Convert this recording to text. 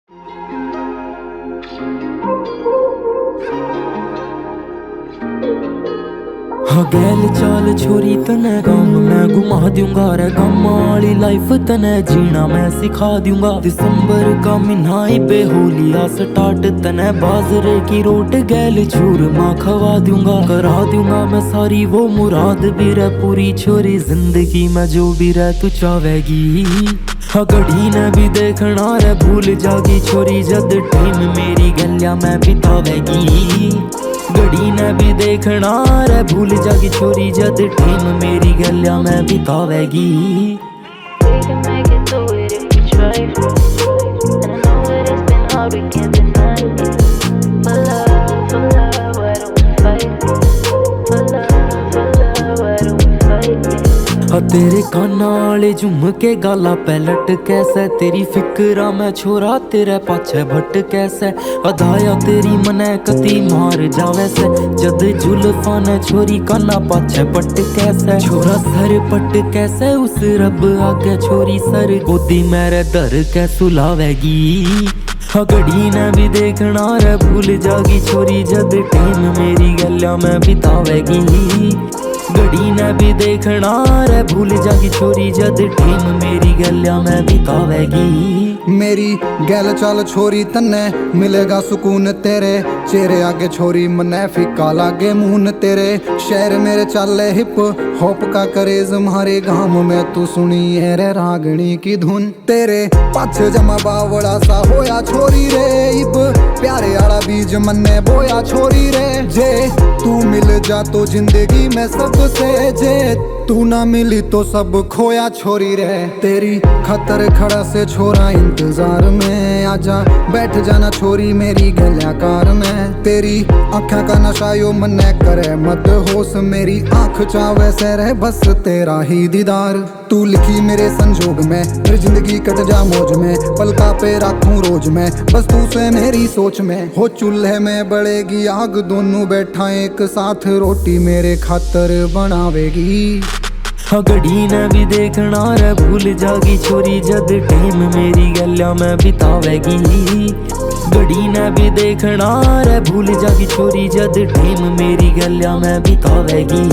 हाँ गैल चाल छोरी तने गम मैं घुमा दूंगा रे गम वाली लाइफ तने जीना मैं सिखा दूंगा। दिसंबर का महीना ही बेहोलिया स्टार्ट तने बाजरे की रोट गैल चूरमा खवा दूंगा। करा दूंगा मैं सारी वो मुराद भी रे पूरी छोरी जिंदगी में जो भी रे तू चाहेगी। हाँ घड़ी ने भी देखना रे भूल जागी छोरी जद टाइम मेरी गलिया में बितावेगी। घड़ी ने भी देखना रे भूल जागी छोरी जद टाइम मेरी गलिया में बितावेगी। तेरे काना वाले झुम के गाला पैलट कैसे तेरी फिक्रा में छोरा तेरे पाछे भट्ट कैसे अदाया तेरी मने कती मार जावे से जद जुल्फा ने छोरी काना पाछे पट कैसे छोरा सर पट कैसे उस रब आगे छोरी सर गोदी मेरे दर कै सुलावेगी। हाँ घड़ी ने भी देखना रे भूल जागी छोरी जद टाइम मेरी गलिया में बितावेगी। घड़ी ने भी देखना रे भूल जागी छोरी जद टाइम मेरी गलिया में बितावेगी। मेरी गैल चाल छोरी तन्ने मिलेगा सुकून तेरे चेहरे आगे छोरी मने फिका लागे मून तेरे शहर मेरे चाले हिप हॉप का करेज मारे गांव में तू सुनी है रे रागणी की धुन तेरे पाछे जमा बावड़ा सा होया छोरी रे इब प्यारे आला बीज मन्ने बोया छोरी रे जे तू मिल जा तो जिंदगी में सबसे जे तू ना मिली तो सब खोया छोरी रे तेरी खतर खड़ा से छोरा इंतजार में आजा बैठ जाना छोरी मेरी गलिया कार में तेरी आँखों का नशा यो मन्ने करे मत होश मेरी आँख चावे से रहे बस तेरा ही दीदार तू लिखी मेरे संजोग में फिर जिंदगी कट जा मौज में पलका पे राखूं रोज में बस तू से मेरी सोच में हो चूल्हे में बढ़ेगी आग दोनों बैठा एक साथ रोटी मेरे खातर बनावेगी। हाँ घड़ी ने भी देखना रे भूल जागी छोरी जद टाइम मेरी गलिया में बितावेगी। घड़ी ने भी देखना रे भूल जागी छोरी जद टाइम मेरी गलिया में बितावेगी।